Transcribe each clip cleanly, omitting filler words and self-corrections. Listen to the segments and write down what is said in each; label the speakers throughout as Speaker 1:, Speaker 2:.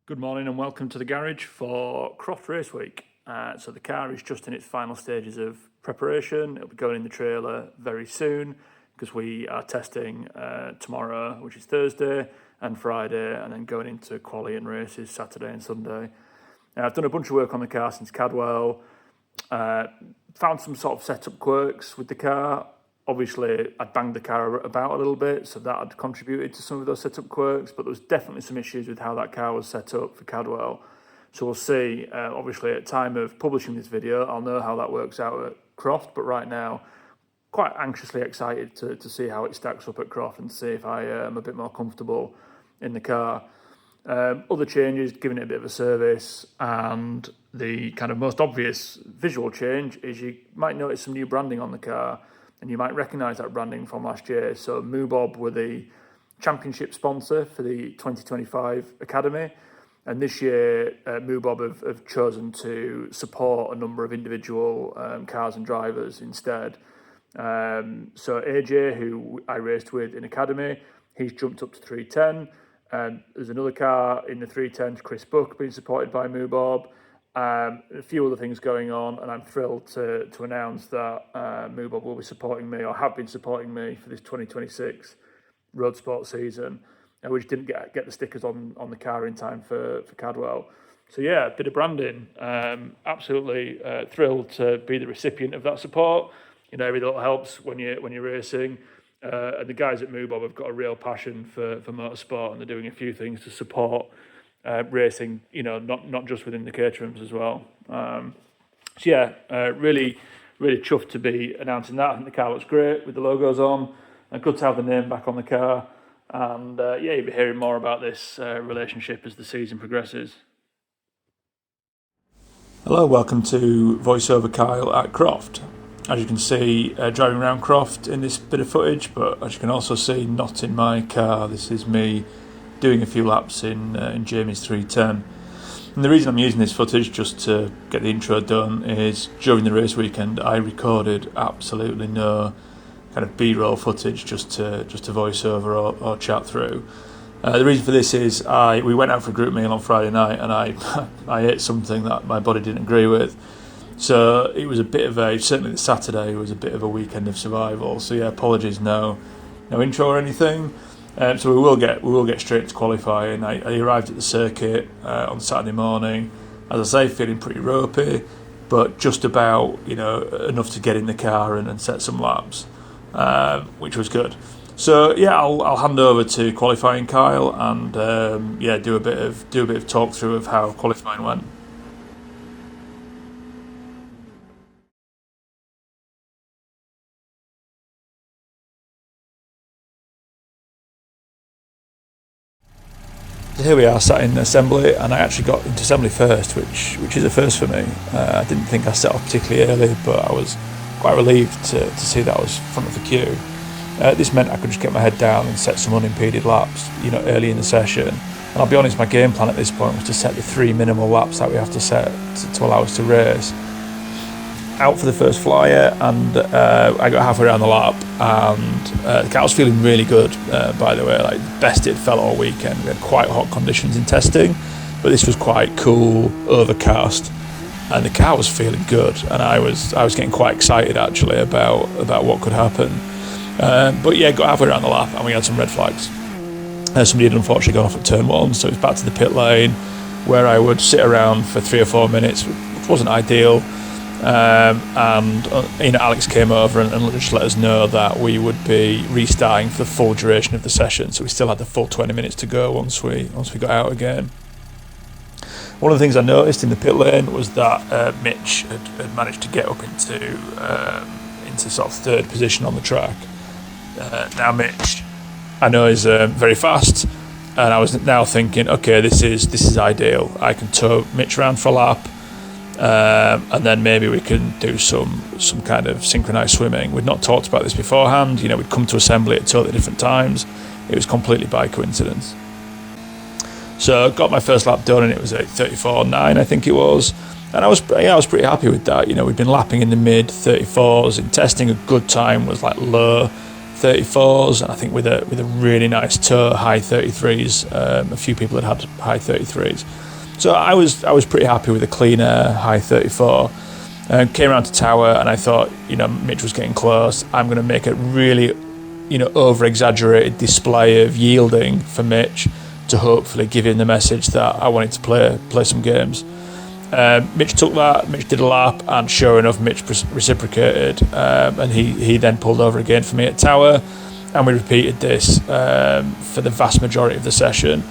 Speaker 1: Good morning and welcome to the garage for Croft Race Week. So the car is just in its final stages of preparation. It'll be going in the trailer very soon because we are testing tomorrow, which is Thursday, and Friday, and then going into quali and races Saturday and Sunday. I've done a bunch of work on the car since Cadwell. Found some sort of setup quirks with the car. Obviously, I'd banged the car about a little bit, so that had contributed to some of those setup quirks, but there was definitely some issues with how that car was set up for Cadwell. So we'll see. Obviously, at the time of publishing this video, I'll know how that works out at Croft, but right now, quite anxiously excited to see how it stacks up at Croft and see if I am a bit more comfortable in the car. Other changes, giving it a bit of a service, and the kind of most obvious visual change is you might notice some new branding on the car, and you might recognise that branding from last year. So Moobob were the championship sponsor for the 2025 Academy, and this year Moobob have chosen to support a number of individual cars and drivers instead. So AJ, who I raced with in Academy, he's jumped up to 310. There's another car in the 310, Chris Buck, being supported by Moobob. A few other things going on, and I'm thrilled to announce that Moobob will be supporting me, or have been supporting me, for this 2026 Roadsport season. We just didn't get the stickers on the car in time for Cadwell. So yeah, a bit of branding. Absolutely thrilled to be the recipient of that support. You know, every little helps when you're racing. And the guys at Moobob have got a real passion for motorsport, and they're doing a few things to support racing, you know, not just within the Caterhams as well. So yeah, really chuffed to be announcing that. I think the car looks great with the logos on, and good to have the name back on the car. And yeah, you'll be hearing more about this relationship as the season progresses. Hello, welcome to VoiceOver Kyle at Croft. As you can see, driving around Croft in this bit of footage, but as you can also see, not in my car. This is me doing a few laps in Jamie's 310. And the reason I'm using this footage, just to get the intro done, is during the race weekend I recorded absolutely no kind of B-roll footage just to voice over or chat through. The reason for this is we went out for a group meal on Friday night, and I ate something that my body didn't agree with. So it was a bit of certainly the Saturday was a bit of a weekend of survival. So yeah, apologies, no intro or anything. So we will get straight to qualifying. I arrived at the circuit on Saturday morning, as I say, feeling pretty ropey, but just about, you know, enough to get in the car and set some laps, which was good. So yeah, I'll hand over to qualifying Kyle and do a bit of talk through of how qualifying went. So here we are, sat in assembly, and I actually got into assembly first, which is a first for me. I didn't think I set off particularly early, but I was quite relieved to see that I was front of the queue. This meant I could just get my head down and set some unimpeded laps, you know, early in the session. And I'll be honest, my game plan at this point was to set the 3 minimal laps that we have to set to allow us to race. Out for the first flyer, and I got halfway around the lap, and the car was feeling really good, by the way, like best it felt all weekend. We had quite hot conditions in testing, but this was quite cool, overcast, and the car was feeling good, and I was getting quite excited actually about what could happen. But yeah, got halfway around the lap, and we had some red flags. Somebody had unfortunately gone off at turn 1, so it was back to the pit lane, where I would sit around for 3 or 4 minutes, which wasn't ideal. And you know, Alex came over and just let us know that we would be restarting for the full duration of the session, so we still had the full 20 minutes to go once we got out again. One of the things I noticed in the pit lane was that Mitch had managed to get up into sort of third position on the track. Now Mitch, I know, is very fast, and I was now thinking, okay, this is ideal. I can tow Mitch around for a lap. And then maybe we can do some kind of synchronised swimming. We'd not talked about this beforehand. You know, we'd come to assembly at totally different times. It was completely by coincidence. So got my first lap done, and it was at 34.9, I think it was. And I was pretty happy with that. You know, we'd been lapping in the mid 34s. In testing, a good time was like low 34s, and I think with a really nice toe, high 33s. A few people had high 33s. So I was pretty happy with a clean air high 34. Came around to Tower, and I thought, Mitch was getting close. I'm going to make a really, over-exaggerated display of yielding for Mitch to hopefully give him the message that I wanted to play some games. Mitch took that, Mitch did a lap, and sure enough, Mitch reciprocated, and he then pulled over again for me at Tower, and we repeated this for the vast majority of the session.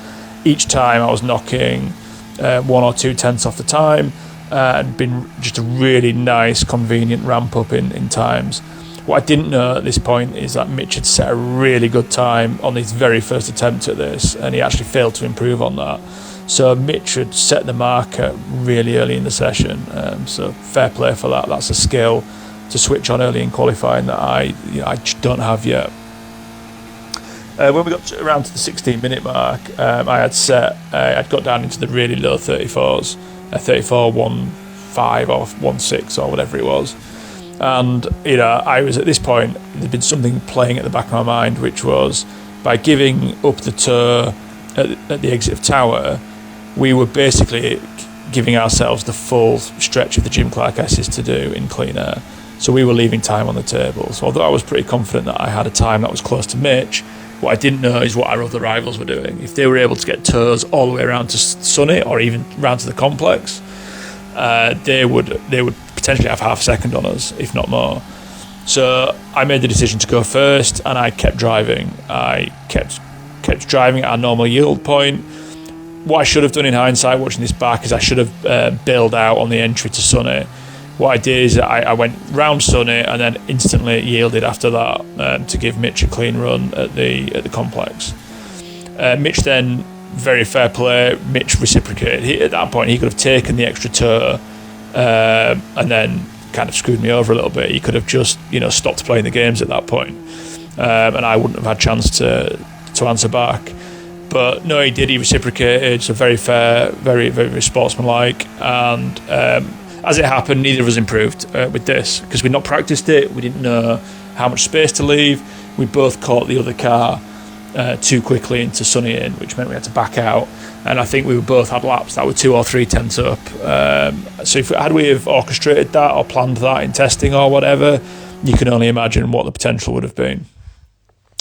Speaker 1: Each time I was knocking 1 or 2 tenths off the time, and been just a really nice, convenient ramp up in times. What I didn't know at this point is that Mitch had set a really good time on his very first attempt at this, and he actually failed to improve on that. So Mitch had set the marker really early in the session. So fair play for that. That's a skill to switch on early in qualifying that I just don't have yet. When we got around to the 16-minute mark, I'd got down into the really low 34s. 34, 1.5 or 1.6 or whatever it was, and I was at this point, there'd been something playing at the back of my mind, which was by giving up the toe at the exit of Tower, we were basically giving ourselves the full stretch of the Jim Clark S's to do in clean air. So we were leaving time on the table. So although I was pretty confident that I had a time that was close to Mitch, what I didn't know is what our other rivals were doing. If they were able to get toes all the way around to Sunny or even round to the complex, they would potentially have half a second on us, if not more. So I made the decision to go first, and I kept driving. I kept driving at our normal yield point. What I should have done in hindsight, watching this back, is I should have bailed out on the entry to Sunny. What I did is I went round Sunny and then instantly yielded after that to give Mitch a clean run at the complex. Mitch then, very fair play, Mitch reciprocated. At that point he could have taken the extra toe and then kind of screwed me over a little bit. He could have just stopped playing the games at that point, and I wouldn't have had a chance to answer back. But no, he did. He reciprocated. So very fair, very, very sportsmanlike, and as it happened, neither of us improved with this because we'd not practiced it. We didn't know how much space to leave. We both caught the other car too quickly into Sunny in, which meant we had to back out. And I think we both had laps that were 2 or 3 tenths up. So had we have orchestrated that or planned that in testing or whatever, you can only imagine what the potential would have been.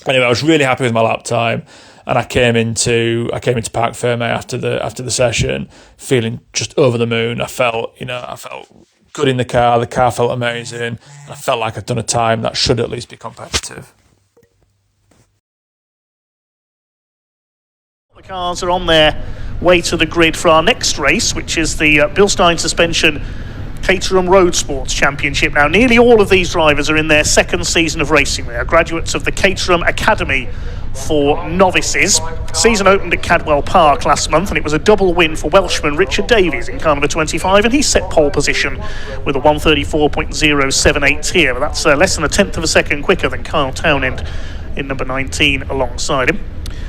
Speaker 1: Anyway, I was really happy with my lap time. And I came into Parc Fermé after the session, feeling just over the moon. I felt good in the car. The car felt amazing. And I felt like I'd done a time that should at least be competitive.
Speaker 2: The cars are on their way to the grid for our next race, which is the Bill Stein Suspension Caterham Roadsport Championship. Now, nearly all of these drivers are in their second season of racing. They are graduates of the Caterham Academy for novices. Season opened at Cadwell Park last month, and it was a double win for Welshman Richard Davies in car number 25, and he set pole position with a 1:34.078 here. But that's less than a tenth of a second quicker than Kyle Townend in number 19 alongside him.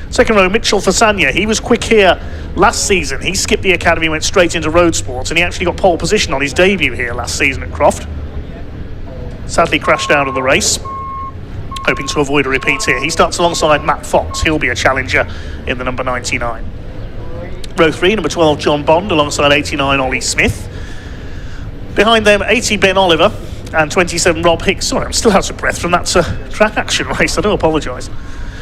Speaker 2: Second row, Mitchell Fasanya. He was quick here last season. He skipped the academy, went straight into Roadsport, and he actually got pole position on his debut here last season at Croft. Sadly crashed out of the race, hoping to avoid a repeat here. He starts alongside Matt Fox. He'll be a challenger in the number 99. Row 3, number 12, John Bond, alongside 89, Ollie Smith. Behind them, 80, Ben Oliver, and 27, Rob Hicks. Sorry, I'm still out of breath from that track action race. I do apologise.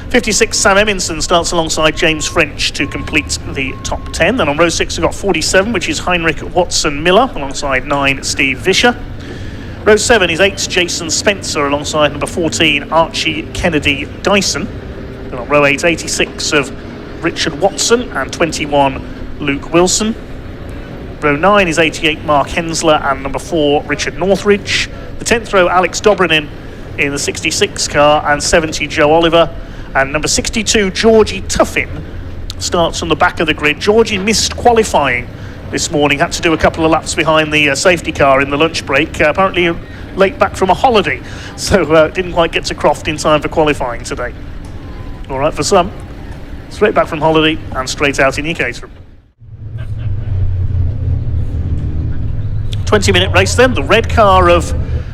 Speaker 2: 56, Sam Eminson starts alongside James French to complete the top 10. Then on row 6 we've got 47, which is Heinrich Watson-Miller, alongside 9, Steve Vischer. Row 7 is 8, Jason Spencer, alongside number 14, Archie Kennedy Dyson. Then on row 8, 86 of Richard Watson and 21, Luke Wilson. Row 9 is 88, Mark Hensler and number 4, Richard Northridge. The 10th row, Alex Dobrinin in the 66 car and 70, Joe Oliver. And number 62, Georgie Tuffin, starts on the back of the grid. Georgie missed qualifying this morning, had to do a couple of laps behind the safety car in the lunch break, apparently late back from a holiday, so didn't quite get to Croft in time for qualifying today. All right, for some, straight back from holiday and straight out in your Caterham. 20-minute race then, the red car of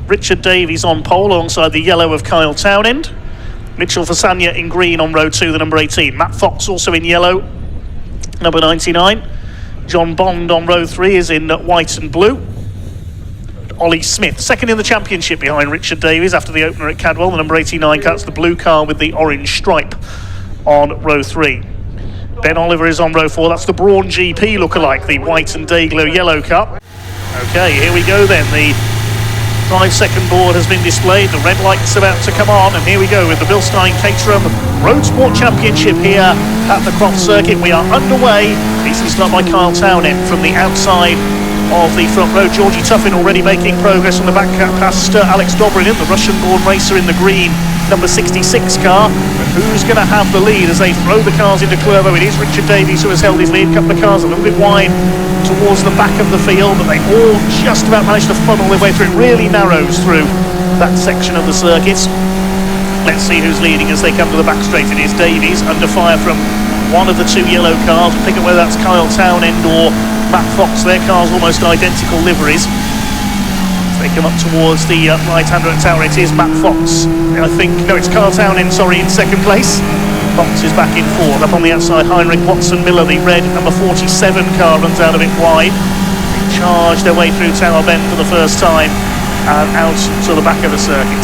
Speaker 2: Richard Davies on pole alongside the yellow of Kyle Townend. Mitchell Fasanya in green on row 2, the number 18. Matt Fox also in yellow, number 99. John Bond on row 3 is in white and blue. Ollie Smith, second in the championship behind Richard Davies after the opener at Cadwell. The number 89 cuts the blue car with the orange stripe on row 3. Ben Oliver is on row 4. That's the Brawn GP lookalike, the white and Dayglow yellow car. Okay, here we go then. The 5-second board has been displayed. The red light's about to come on, and here we go with the Bilstein Caterham Roadsport Championship here at the Croft circuit. We are underway. Decent start by Kyle Townend from the outside of the front row. Georgie Tuffin already making progress on the back past Alex Dobrin, the Russian-born racer in the green, number 66 car. And who's going to have the lead as they throw the cars into Clervo? It is Richard Davies who has held his lead. A couple of cars a little bit wide towards the back of the field, but they all just about managed to funnel their way through. It really narrows through that section of the circuit. Let's see who's leading as they come to the back straight. It is Davies under fire from one of the two yellow cars. Pick up whether that's Kyle Townend or Matt Fox. Their cars almost identical liveries. As they come up towards the right-hander at Tower, it is Matt Fox. I think, no, it's Kyle Townend, sorry, in second place. Fox is back in fourth. Up on the outside, Heinrich Watson Miller, the red number 47 car, runs out a bit wide. They charge their way through Tower Bend for the first time and out to the back of the circuit.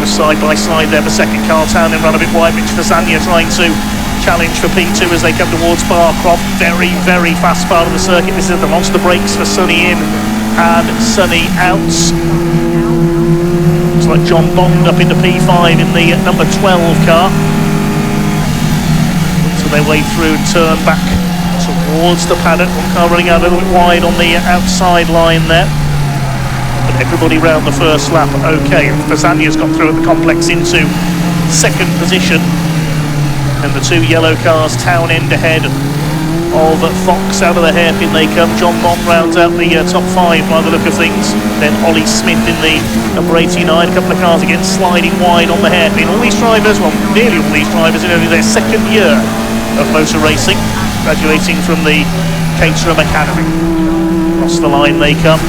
Speaker 2: Side by side there for second. Carl Townend run a bit wide. Mitch Fasanya trying to challenge for P2 as they come towards Croft. Very, very fast part of the circuit. This is the monster brakes for Sonny in and Sonny out. Looks like John Bond up into P5 in the number 12 car. So they way through and turn back towards the paddock. One car running out a little bit wide on the outside line there. But everybody round the first lap okay. Fasanya's got through at the complex into second position. And the two yellow cars, Townend ahead of Fox. Out of the hairpin they come. John Bond rounds out the top 5 by the look of things. Then Ollie Smith in the number 89. A couple of cars again sliding wide on the hairpin. All these drivers, well, nearly all these drivers in only their second year of motor racing, graduating from the Caterham Academy. Across the line they come.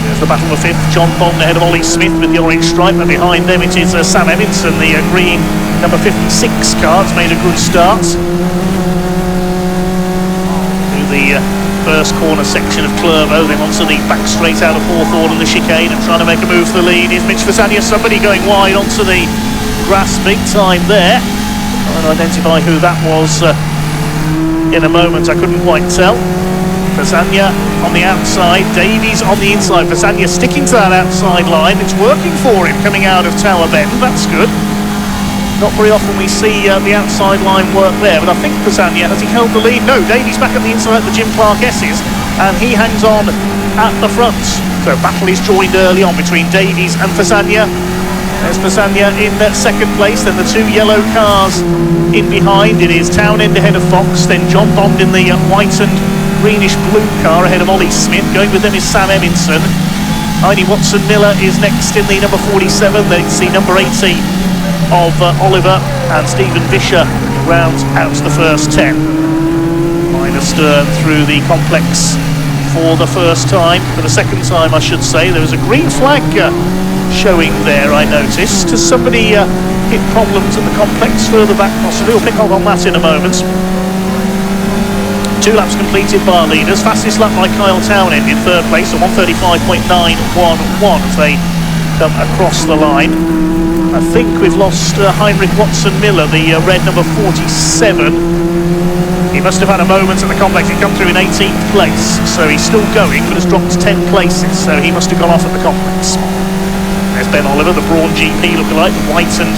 Speaker 2: There's the battle for fifth. John Bond ahead of Ollie Smith with the orange stripe, and behind them it is Sam Evinson, the green number 56 car. It's made a good start through the first corner section of Clervo, then onto the back straight out of Hawthorne and the chicane, and trying to make a move for the lead is Mitch Fasanya. Somebody going wide onto the grass big time there. Trying to identify who that was in a moment, I couldn't quite tell. Fasanya on the outside, Davies on the inside. Fasanya sticking to that outside line. It's working for him coming out of Tower Bend. That's good. Not very often we see the outside line work there, but I think Fasanya, has he held the lead? No, Davies back at the inside at the Jim Clark S's, and he hangs on at the front. So battle is joined early on between Davies and Fasanya. There's Fasanya in second place, then the two yellow cars in behind. It is Townend ahead of Fox, then John Bond in the white and greenish blue car ahead of Ollie Smith. Going with them is Sam Evinson. Heidi Watson Miller is next in the number 47. Then it's the number 80 of Oliver, and Stephen Vischer rounds out the first 10. Minor Stern through the complex for the first time, for the second time I should say. There was a green flag showing there, I noticed. Has somebody hit problems at the complex further back possibly? We'll pick up on that in a moment. 2 laps completed by our leaders. Fastest lap by Kyle Townend in third place at 1:35.911 as they come across the line. I think we've lost Heinrich Watson Miller, the red number 47. He must have had a moment at the complex. He come through in 18th place, so he's still going but has dropped 10 places, so he must have gone off at the complex. There's Ben Oliver, the Brawn GP lookalike, white and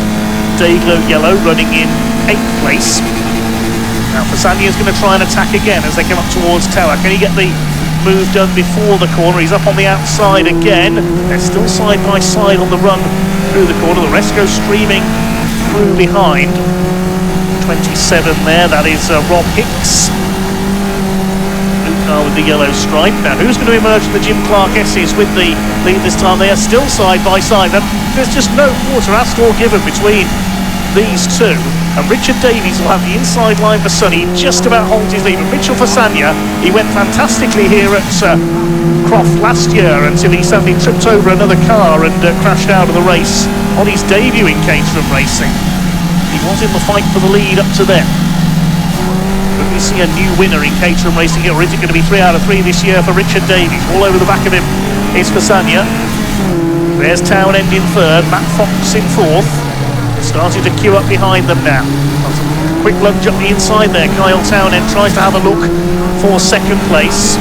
Speaker 2: Dayglow yellow, running in 8th place. Now Fasanya's going to try and attack again as they come up towards Tower. Can he get the move done before the corner? He's up on the outside again. They're still side by side on the run through the corner. The rest go streaming through behind. 27 there, that is Rob Hicks. Blue car with the yellow stripe. Now who's going to emerge from the Jim Clark S's with the lead this time? They are still side by side. There's just no quarter asked or given between these two. And Richard Davies will have the inside line for Sonny, just about holds his lead. But Mitchell Fasanya, he went fantastically here at Croft last year until he suddenly tripped over another car and crashed out of the race on his debut in Caterham racing. He was in the fight for the lead up to then. But we see a new winner in Caterham racing here, or is it going to be 3 out of 3 this year for Richard Davies? All over the back of him is Fasagna. There's Townend in third, Matt Fox in fourth. Starting to queue up behind them now. Quick lunge up the inside there. Kyle Townend tries to have a look for second place.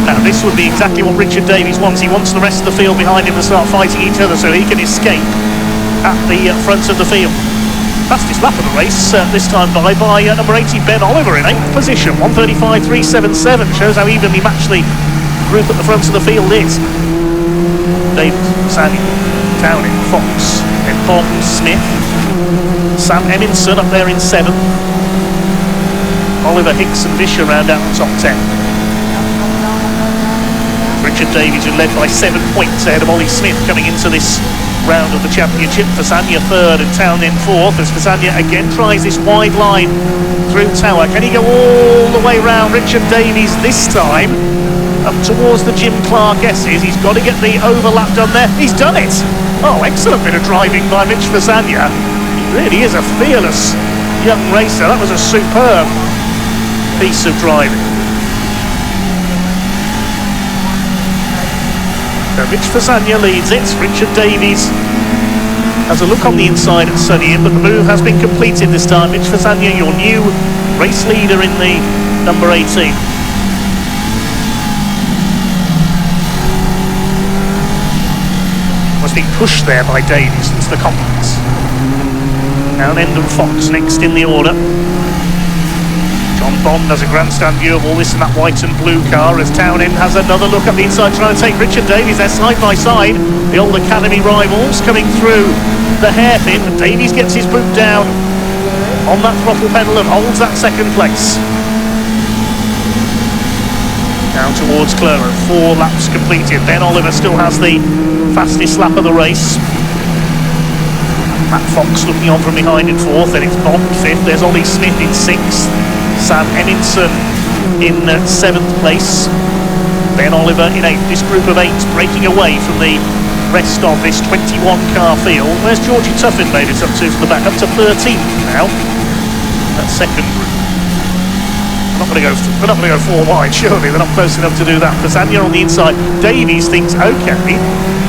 Speaker 2: Now this would be exactly what Richard Davies wants. He wants the rest of the field behind him to start fighting each other so he can escape at the front of the field. Fastest lap of the race this time by number 80 Ben Oliver in 8th position. 1:35.377 shows how evenly matched the group at the front of the field is. Davies, Samuel, Townend, Fox, then Bond, Smith, Sam Eminson up there in 7th. Oliver, Hicks and Vischer round out the top 10. Richard Davies, who led by 7 points ahead of Ollie Smith coming into this round of the championship. Fasagna third and Townend fourth, as Fasagna again tries this wide line through Tower. Can he go all the way round Richard Davies this time? Up towards the Jim Clark S's. He's got to get the overlap done there. He's done it! Oh, excellent bit of driving by Mitch Fasagna. He really is a fearless young racer. That was a superb piece of driving. So Mitch Fasagna leads it. Richard Davies has a look on the inside at Sonny, but the move has been completed this time. Mitch Fasagna, your new race leader in the number 18. Was being pushed there by Davies into the complex. Townend and Fox next in the order. John Bond has a grandstand view of all this in that white and blue car as Townend has another look up the inside trying to take Richard Davies. They're side by side, the old academy rivals coming through the hairpin. Davies gets his boot down on that throttle pedal and holds that second place. Down towards Clermont, 4 laps completed. Ben Oliver still has the fastest lap of the race. Matt Fox looking on from behind in 4th, then it's Bond 5th, there's Ollie Smith in 6th, Sam Eminson in 7th place, Ben Oliver in 8th. This group of 8 breaking away from the rest of this 21 car field. Where's Georgie Tuffin made it up to the back? Up to 13th now, that second group. They're not going to go 4 wide, surely. They're not close enough to do that. Fasagna on the inside. Davies thinks, okay,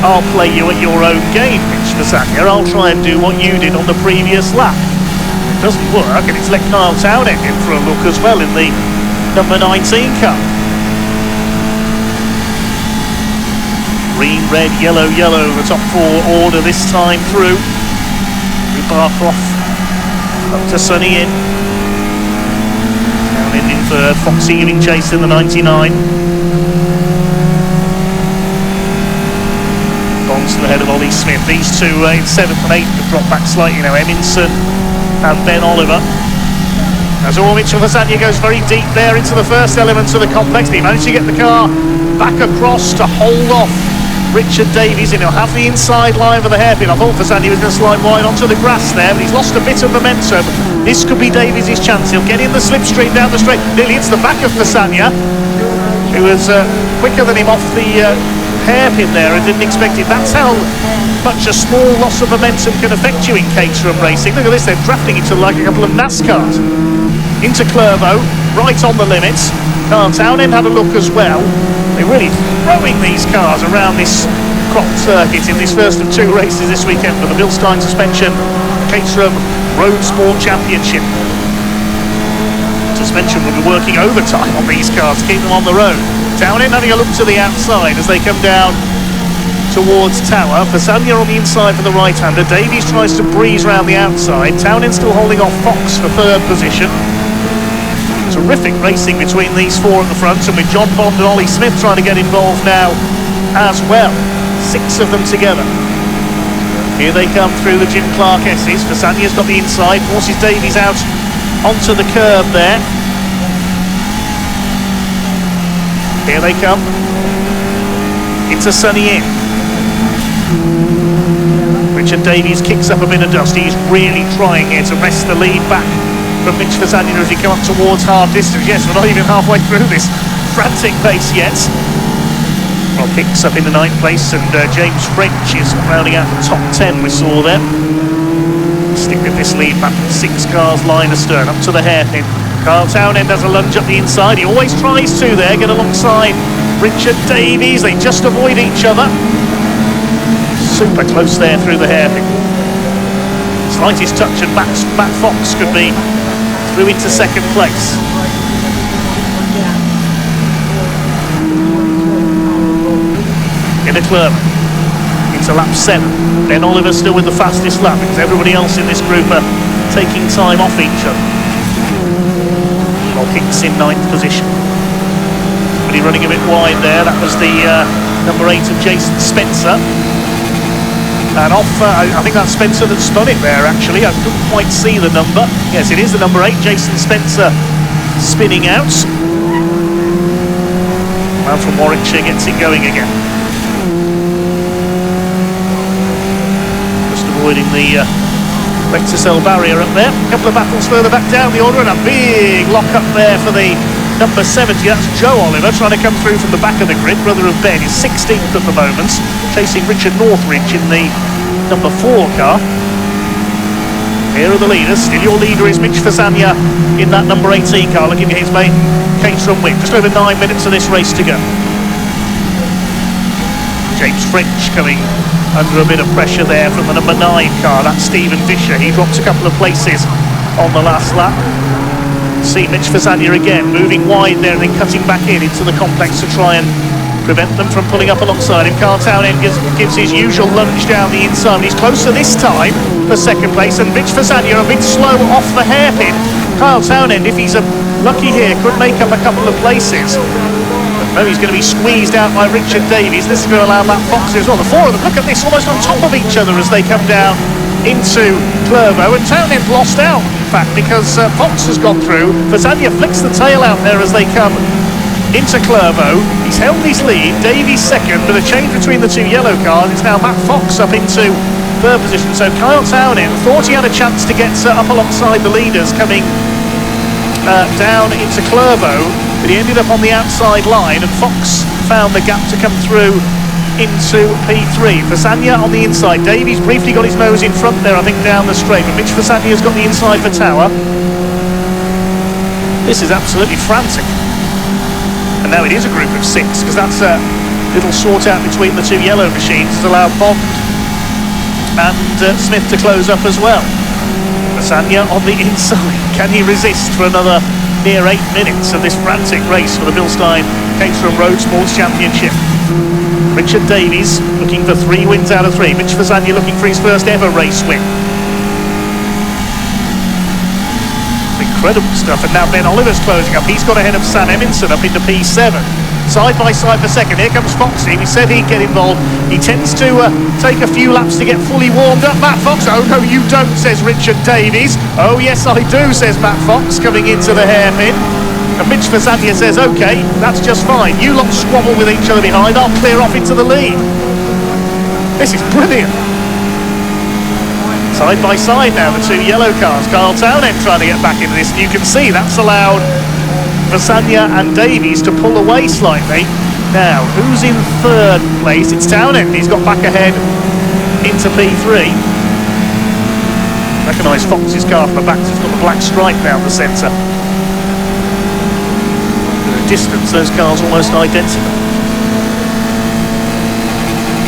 Speaker 2: I'll play you at your own game, Mitch Fasagna. I'll try and do what you did on the previous lap. It doesn't work, and it's let Kyle Townend in for a look as well in the number 19 car. Green, red, yellow, yellow, the top 4 order this time through. BARC up to Sonny in. In third, Foxy giving chase in the 99. Bonds to the head of Ollie Smith. These two in 7th and 8th have dropped back slightly now. Eminson and Ben Oliver. As Mitchell Fasagna goes very deep there into the first elements of the complex. He managed to get the car back across to hold off Richard Davies, and he'll have the inside line for the hairpin. I thought Fasagna was going to slide wide onto the grass there, but he's lost a bit of momentum. This could be Davies' chance. He'll get in the slipstream down the straight. Nearly hits the back of Fasagna, who was quicker than him off the hairpin there and didn't expect it. That's how much a small loss of momentum can affect you in Caterham racing. Look at this, they're drafting into like a couple of NASCARs. Into Clermont, right on the limits. Kyle Townend had a look as well. They're really throwing these cars around this Croft circuit in this first of 2 races this weekend for the Bilstein Suspension Caterham Roadsport Championship. Suspension will be working overtime on these cars to keep them on the road. Townend having a look to the outside as they come down towards Tower. Fasagna on the inside for the right-hander. Davies tries to breeze round the outside. Townend still holding off Fox for 3rd position. Terrific racing between these 4 at the front, and with John Bond and Ollie Smith trying to get involved now as well. 6 of them together. Here they come through the Jim Clark S's. Fasagna's got the inside, forces Davies out onto the curb there. Here they come. Into Sonny in. Richard Davies kicks up a bit of dust. He's really trying here to wrest the lead back from Mitch Fasagna as we come up towards half distance. Yes, we're not even halfway through this frantic pace yet. Well, Hicks up in the 9th place, and James French is rounding out the top 10 we saw there. Stick with this lead back, 6 cars line astern, up to the hairpin. Kyle Townend has a lunge up the inside. He always tries to there, get alongside Richard Davies. They just avoid each other. Super close there through the hairpin. Slightest touch and Matt Fox could be through into 2nd place. In the club, into lap 7. Ben Oliver still with the fastest lap because everybody else in this group are taking time off each other. Well, Hicks in 9th position. But he's running a bit wide there. That was the number 8 of Jason Spencer. And off, I think that's Spencer that spun it there actually. I couldn't quite see the number. Yes, it is the number 8, Jason Spencer, spinning out. Man from Warwickshire gets it going again. Avoiding the Lexus barrier up there. A couple of battles further back down the order, and a big lock up there for the number 70. That's Joe Oliver trying to come through from the back of the grid. Brother of Ben is 16th at the moment, chasing Richard Northridge in the number 4 car. Here are the leaders. Still your leader is Mitch Fasania in that number 18 car, looking at his mate Caterham win. Just over 9 minutes of this race to go. James French coming under a bit of pressure there from the number 9 car. That's Stephen Fisher. He drops a couple of places on the last lap. See Mitch Fasania again moving wide there and then cutting back into the complex to try and prevent them from pulling up alongside him. Kyle Townend gives his usual lunge down the inside. He's closer this time for 2nd place, and Mitch Fasania a bit slow off the hairpin. Kyle Townend, if he's lucky here, could make up a couple of places. No, he's going to be squeezed out by Richard Davies. This is going to allow Matt Fox as well. The 4 of them, look at this, almost on top of each other as they come down into Clervaux. And Townend lost out, in fact, because Fox has gone through. Fasania flicks the tail out there as they come into Clervaux. He's held his lead, Davies 2nd, but a change between the 2 yellow cars. It's now Matt Fox up into 3rd position. So Kyle Townend thought he had a chance to get up alongside the leaders coming down into Clervaux, but he ended up on the outside line, and Fox found the gap to come through into P3. Fasania on the inside. Davies briefly got his nose in front there, I think, down the straight, but Mitch Fasania's got the inside for Tower. This is absolutely frantic. And now it is a group of 6, because that's a little sort out between the 2 yellow machines has allowed Bond and Smith to close up as well. Fasania on the inside. Can he resist for another near 8 minutes of this frantic race for the Bilstein Caterham Roadsports Championship? Richard Davies looking for 3 wins out of 3. Mitch Fasania looking for his first ever race win. Incredible stuff. And now Ben Oliver's closing up. He's got ahead of Sam Eminson up into P7. Side by side for 2nd. Here comes Foxy. We said he'd get involved. He tends to take a few laps to get fully warmed up. Matt Fox. Oh no, you don't, says Richard Davies. Oh yes, I do, says Matt Fox, coming into the hairpin. And Mitch Fasania says, okay, that's just fine. You lot squabble with each other behind. I'll clear off into the lead. This is brilliant. Side by side now, the 2 yellow cars. Kyle Townend trying to get back into this. And you can see that's allowed Fasania and Davies to pull away slightly. Now, who's in 3rd place? It's Townend. He's got back ahead into P3. Recognise Fox's car from the back. It's got the black stripe down the centre. Distance, those cars almost identical.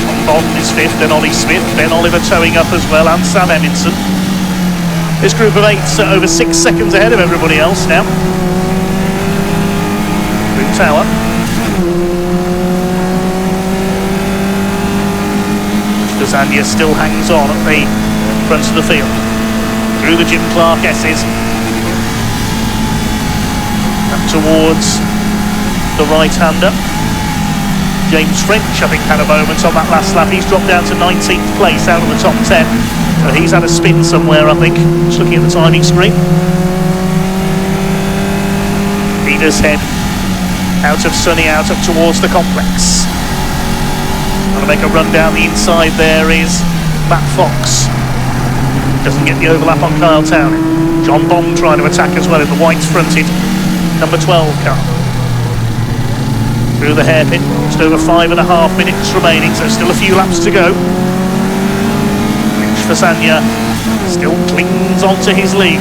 Speaker 2: John Bond is 5th, then Ollie Smith, Ben Oliver towing up as well, and Sam Eminson. This group of 8's over 6 seconds ahead of everybody else now. Through Tower. Fasania still hangs on at the front of the field. Through the Jim Clark S's. Up towards the right-hander. James French, I think, had a moment on that last lap. He's dropped down to 19th place out of the top 10. So he's had a spin somewhere, I think. Just looking at the timing screen. Leaders head out of Sunny, out up towards the complex. Trying to make a run down the inside there is Matt Fox. Doesn't get the overlap on Kyle Townend. John Bond trying to attack as well in the white-fronted number 12 car. through the hairpin. Just over 5.5 minutes remaining, so still a few laps to go. Fasanya still clings onto his lead.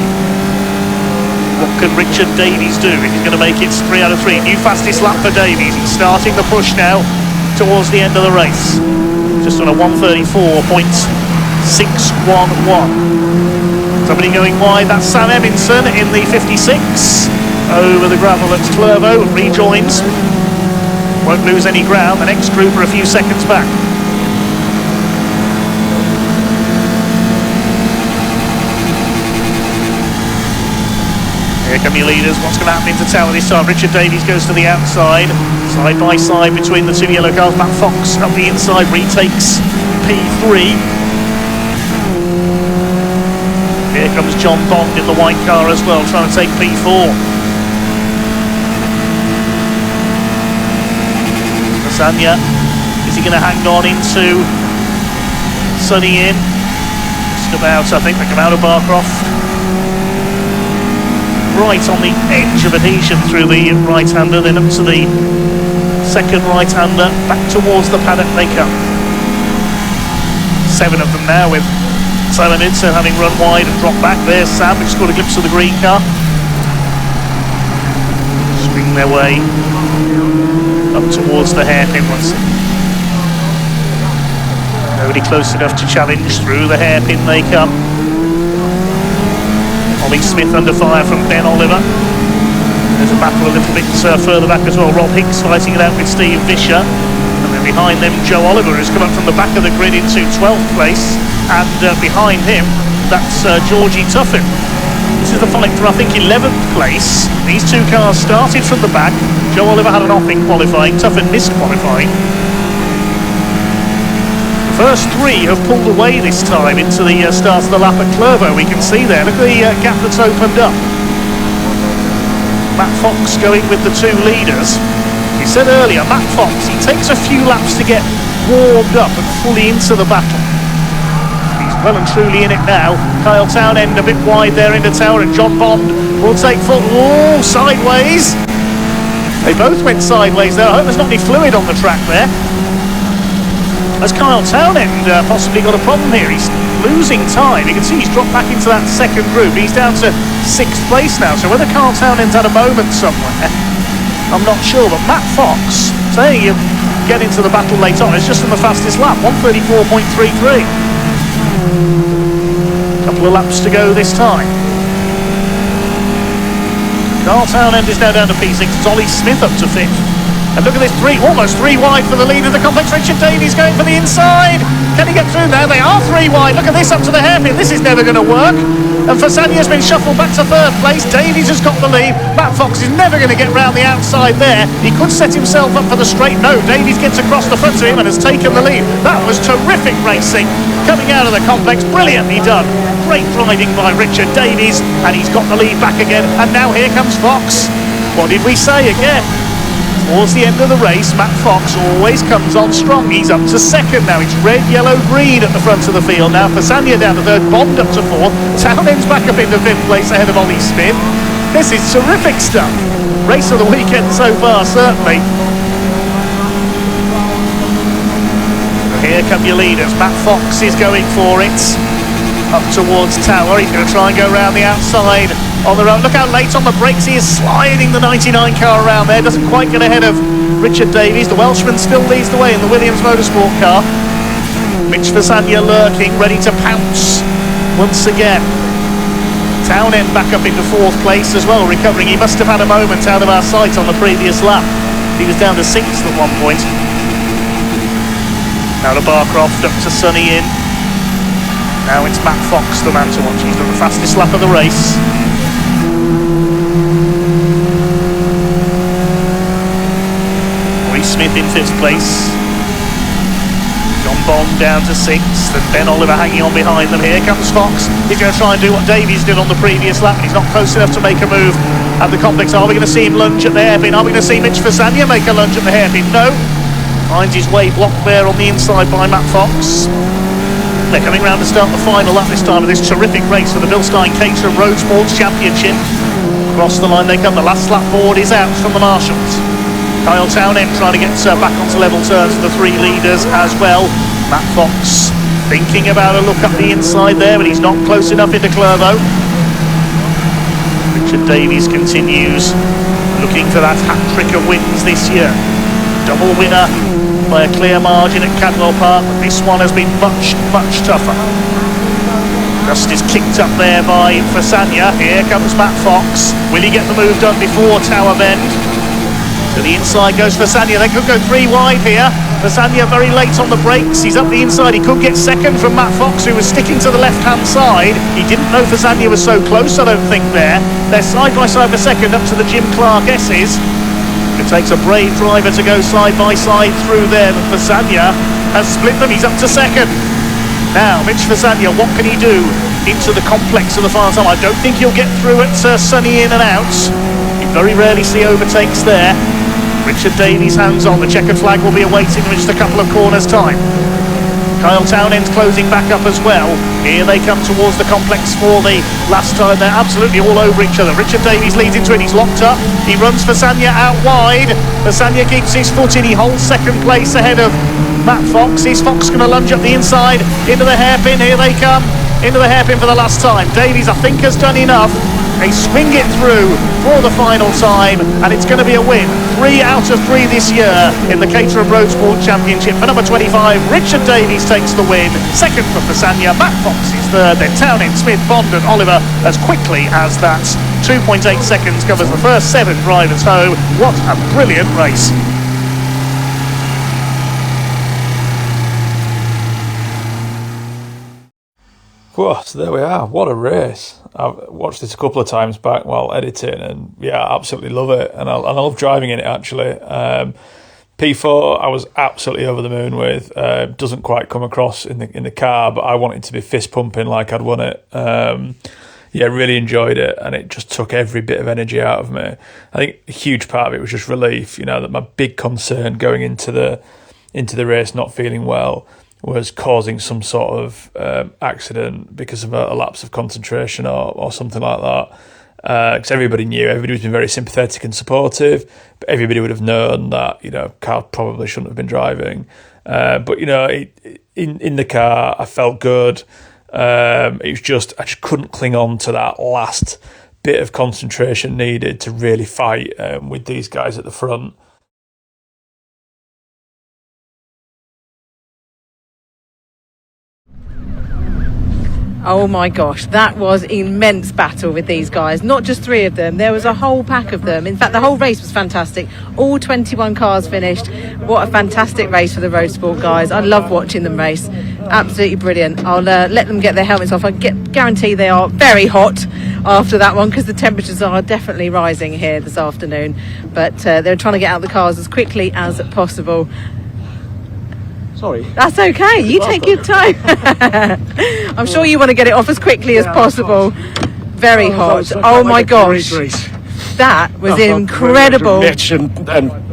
Speaker 2: What can Richard Davies do if he's going to make it 3 out of 3? New fastest lap for Davies. He's starting the push now towards the end of the race. Just on a 134.611. Somebody going wide, that's Sam Eminson in the 56. Over the gravel at Clervaux, rejoins. Won't lose any ground, the next group are a few seconds back. Here come your leaders. What's going to happen into Tower this time? Richard Davies goes to the outside. Side by side between the two yellow cars. Matt Fox up the inside, retakes P3. Here comes John Bond in the white car as well, trying to take P4. Fasanya, is he going to hang on into Sunny in? Just about, I think, they come out of Barcroft. Right on the edge of adhesion through the right-hander, then up to the second right-hander, back towards the paddock they come. 7 of them now, with Simon Idson having run wide and dropped back. There's Sam, who's got a glimpse of the green car. Swing their way up towards the hairpin once. Nobody close enough to challenge. Through the hairpin they come. Ollie Smith under fire from Ben Oliver. There's a battle a little bit further back as well. Rob Hicks fighting it out with Steve Vischer. And then behind them, Joe Oliver, who's come up from the back of the grid into 12th place. And behind him, that's Georgie Tuffin. This is the fight for, I think, 11th place. These two cars started from the back. Joe Oliver had an off in qualifying. Tuffin missed qualifying. First 3 have pulled away this time into the start of the lap at Clervaux. We can see there, look at the gap that's opened up. Matt Fox going with the 2 leaders. We said earlier, Matt Fox, he takes a few laps to get warmed up and fully into the battle. He's well and truly in it now. Kyle Townend a bit wide there into Tower, and John Bond will take full, sideways. They both went sideways there. I hope there's not any fluid on the track there. As Kyle Townend possibly got a problem here. He's losing time. You can see he's dropped back into that second group. He's down to 6th place now. So whether Kyle Townend's had a moment somewhere, I'm not sure. But Matt Fox, saying you get into the battle late on, it's just in the fastest lap, 134.33. Couple of laps to go this time. Kyle Townend is now down to P6. It's Ollie Smith up to 5th. And look at this, almost 3 wide for the lead of the complex. Richard Davies going for the inside. Can he get through there? They are 3 wide. Look at this up to the hairpin. This is never going to work. And Fasanya's been shuffled back to 3rd place. Davies has got the lead. Matt Fox is never going to get round the outside there. He could set himself up for the straight. No, Davies gets across the front of him and has taken the lead. That was terrific racing coming out of the complex. Brilliantly done. Great driving by Richard Davies. And he's got the lead back again. And now here comes Fox. What did we say again? Towards the end of the race, Matt Fox always comes on strong. He's up to 2nd now. It's red, yellow, green at the front of the field now. Fasanya down to 3rd, Bond up to 4th. Townend's back up into 5th place ahead of Ollie Smith. This is terrific stuff. Race of the weekend so far, certainly. Here come your leaders. Matt Fox is going for it. Up towards Tower. He's going to try and go around the outside on the road. Look how late on the brakes he is, sliding the 99 car around there. Doesn't quite get ahead of Richard Davies. The Welshman still leads the way in the Williams Motorsport car. Mitch Fasanya lurking, ready to pounce once again. Townend back up into 4th place as well, recovering. He must have had a moment out of our sight on the previous lap. He was down to 6th at one point. Now to Barcroft, up to Sunny in. Now it's Matt Fox, the man to watch. He's done the fastest lap of the race. Smith in 5th place. John Bond down to 6th, and Ben Oliver hanging on behind them. Here comes Fox. He's going to try and do what Davies did on the previous lap. He's not close enough to make a move at the complex. Are we going to see him lunge at the hairpin? Are we going to see Mitch Fasanya make a lunge at the hairpin? No. Finds his way blocked there on the inside by Matt Fox. They're coming round to start the final lap this time of this terrific race for the Bilstein Caterham Roadsport Championship. Across the line they come. The last lap board is out from the marshals. Kyle Townend trying to get back onto level terms with the three leaders as well. Matt Fox thinking about a look up the inside there, but he's not close enough into Clervo. Richard Davies continues looking for that hat-trick of wins this year. Double winner by a clear margin at Cadwell Park, but this one has been much, much tougher. Dust is kicked up there by Fasania. Here comes Matt Fox. Will he get the move done before Tower Bend? To the inside goes Fasania. They could go 3 wide here. Fasania very late on the brakes. He's up the inside. He could get second from Matt Fox, who was sticking to the left-hand side. He didn't know Fasania was so close, I don't think, there. They're side by side for second up to the Jim Clark S's. It takes a brave driver to go side by side through there. Fasania has split them. He's up to second. Now, Mitch Fasania, what can he do into the complex of the final time? I don't think he'll get through at sunny in and outs. You very rarely see overtakes there. Richard Davies hands on. The checkered flag will be awaiting in just a couple of corners' time. Kyle Townend's closing back up as well. Here they come towards the complex for the last time. They're absolutely all over each other. Richard Davies leads into it. He's locked up. He runs Fasania out wide. Fasania keeps his foot in. He holds second place ahead of Matt Fox. Is Fox going to lunge up the inside into the hairpin? Here they come. Into the hairpin for the last time. Davies, I think, has done enough. They swing it through for the final time, and it's going to be a win. 3 out of 3 this year in the Caterham Motorsport Championship. For number 25, Richard Davies takes the win. Second for Fasania. Matt Fox is third. Then Townend, Smith, Bond and Oliver as quickly as that. 2.8 seconds covers the first 7 drivers home. What a brilliant race.
Speaker 1: Whoa, so there we are. What a race. I've watched this a couple of times back while editing, and yeah, I absolutely love it. And I love driving in it, actually. P4, I was absolutely over the moon with. Doesn't quite come across in the car, but I wanted to be fist pumping like I'd won it. Yeah, really enjoyed it, and it just took every bit of energy out of me. I think a huge part of it was just relief, that my big concern going into the race, not feeling well, was causing some sort of accident because of a lapse of concentration or something like that. Because everybody was been very sympathetic and supportive, but everybody would have known that, Carl probably shouldn't have been driving. But, in the car, I felt good. It was just, I just couldn't cling on to that last bit of concentration needed to really fight with these guys at the front.
Speaker 3: Oh my gosh, that was immense battle with these guys. Not just 3 of them, there was a whole pack of them. In fact, the whole race was fantastic. All 21 cars finished. What a fantastic race for the Roadsport guys. I love watching them race. Absolutely brilliant. I'll let them get their helmets off. I guarantee they are very hot after that one, because the temperatures are definitely rising here this afternoon. But they're trying to get out the cars as quickly as possible.
Speaker 4: Sorry.
Speaker 3: That's okay. You take your time. I'm sure you want to get it off as quickly as possible. Very hot. Oh my gosh. That was incredible.
Speaker 4: Mitch and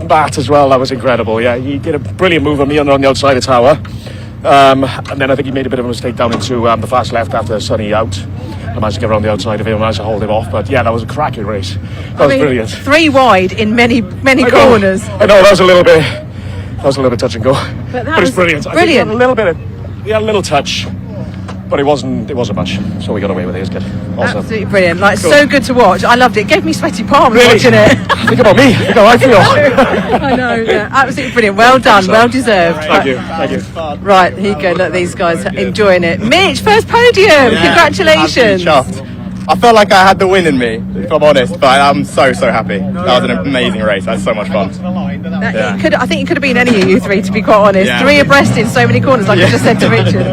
Speaker 4: Matt as well. That was incredible. Yeah, he did a brilliant move on me on the outside of the tower. And then I think he made a bit of a mistake down into the fast left after Sonny out. I managed to get around the outside of him, I managed to hold him off. But yeah, that was a cracking race. That was brilliant.
Speaker 3: 3 wide in many corners.
Speaker 4: I know, that was a little bit touch and go. But
Speaker 3: it's
Speaker 4: brilliant.
Speaker 3: Brilliant.
Speaker 4: I think he had a little touch, but it wasn't much. So we got away with it. It was good. Awesome.
Speaker 3: Absolutely brilliant. Cool. So good to watch. I loved it. It gave me sweaty palms
Speaker 4: really?
Speaker 3: Watching it.
Speaker 4: Think about me. Think how I feel.
Speaker 3: I know. Yeah, absolutely brilliant. Well done. Well deserved.
Speaker 4: Thank you.
Speaker 3: Right, here you go. Look, these guys enjoying it. Mitch, first podium. Yeah, congratulations.
Speaker 5: I felt like I had the win in me, if I'm honest, but I'm so happy. That was an amazing race. That was so much fun.
Speaker 3: I think it could have been any of you 3, to be quite honest. Yeah. 3 abreast in so many corners, like I just said to Richard.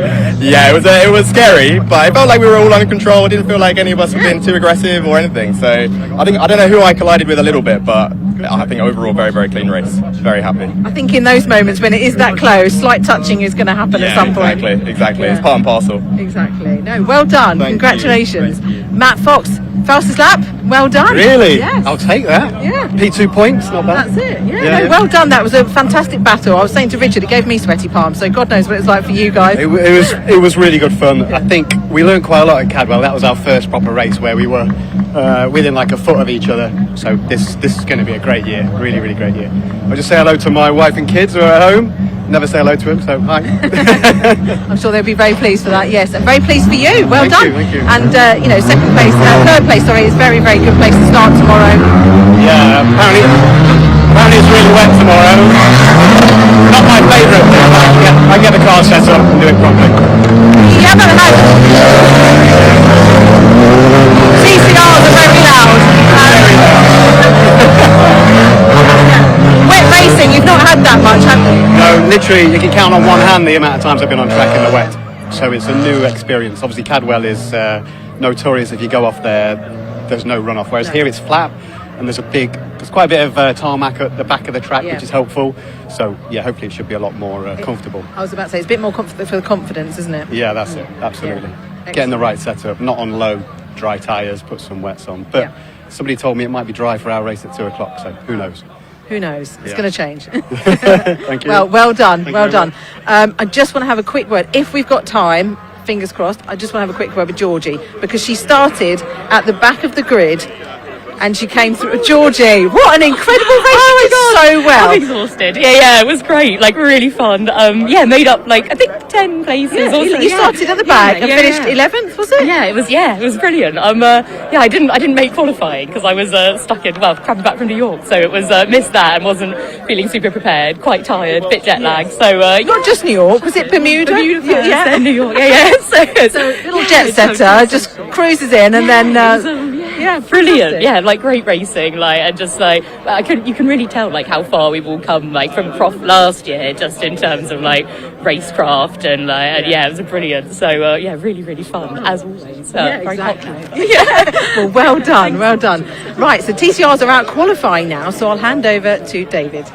Speaker 5: Yeah, it was scary, but it felt like we were all under control. It didn't feel like any of us were being too aggressive or anything. So I don't know who I collided with a little bit, but I think overall very, very clean race. Very happy.
Speaker 3: I think in those moments when it is that close, slight touching is going to happen at some point.
Speaker 5: Exactly. Yeah. It's part and parcel.
Speaker 3: Exactly. No, well done. Congratulations. Matt Fox, Fastest lap, well done.
Speaker 6: Really?
Speaker 3: Yes.
Speaker 6: I'll take that.
Speaker 3: Yeah.
Speaker 6: P2 points, not bad.
Speaker 3: That's it. Yeah,
Speaker 6: Yeah,
Speaker 3: no,
Speaker 6: yeah.
Speaker 3: well done. That was a fantastic battle. I was saying to Richard, it gave me sweaty palms. So God knows what it's like for you guys.
Speaker 6: It was really good fun. I think we learned quite a lot at Cadwell. That was our first proper race where we were within like a foot of each other. So this is going to be a great year. Really, really great year. I'll just say hello to my wife and kids who are at home. Never say hello to them, so hi.
Speaker 3: I'm sure they'll be very pleased for that. Yes, and very pleased for you. Well done.
Speaker 6: Thank you.
Speaker 3: And you know, third place. Sorry, is very, very good place to start tomorrow.
Speaker 6: Yeah, apparently it's really wet tomorrow. Not my favourite thing, but I get the car set up and do it properly.
Speaker 3: You haven't had TCRs are very loud. Wet racing, you've not had that much, have you?
Speaker 6: No, literally, you can count on one hand the amount of times I've been on track in the wet. So it's a new experience. Obviously, Cadwell is notorious if you go off there, there's no runoff. Whereas here it's flat, and there's quite a bit of tarmac at the back of the track,
Speaker 3: Yeah.
Speaker 6: which is helpful. So yeah, hopefully it should be a lot more comfortable.
Speaker 3: I was about to say, it's a bit more for the confidence, isn't it?
Speaker 6: Yeah, that's it. Absolutely.
Speaker 3: Yeah.
Speaker 6: Getting the right setup, not on low, dry tyres, put some wets on. But
Speaker 3: Yeah.
Speaker 6: somebody told me it might be dry for our race at 2 o'clock, so who knows?
Speaker 3: Who knows? It's
Speaker 6: Yeah.
Speaker 3: going to change.
Speaker 6: Thank you.
Speaker 3: Well done.
Speaker 6: Thank
Speaker 3: Well
Speaker 6: you very
Speaker 3: done. I just want to have a quick word. If we've got time, fingers crossed, I just want to have a quick word with Georgie because she started at the back of the grid and she came through. Georgie, what an incredible race!
Speaker 7: Oh
Speaker 3: You did so well.
Speaker 7: I'm exhausted. Yeah, it was great. Like really fun. Made up like I think 10 places.
Speaker 3: Yeah,
Speaker 7: or so.
Speaker 3: you started at the back and
Speaker 7: Yeah.
Speaker 3: finished 11th, was it?
Speaker 7: Yeah, it was brilliant. I didn't make qualifying because I was stuck in travelling back from New York, so it was missed that and wasn't feeling super prepared, quite tired, bit jet lagged. So
Speaker 3: Not just New York, was it Bermuda?
Speaker 7: Bermuda first,
Speaker 3: Yeah.
Speaker 7: then New York. Yeah. So
Speaker 3: Little jet setter just cruises in and then
Speaker 7: brilliant.
Speaker 3: fantastic.
Speaker 7: Yeah, like great racing, and just you can really tell how far we've all come from Croft last year, just in terms of racecraft and it was brilliant. So really, really fun as always. Very popular.
Speaker 3: Well done. Right, so TCRs are out qualifying now, so I'll hand over to David.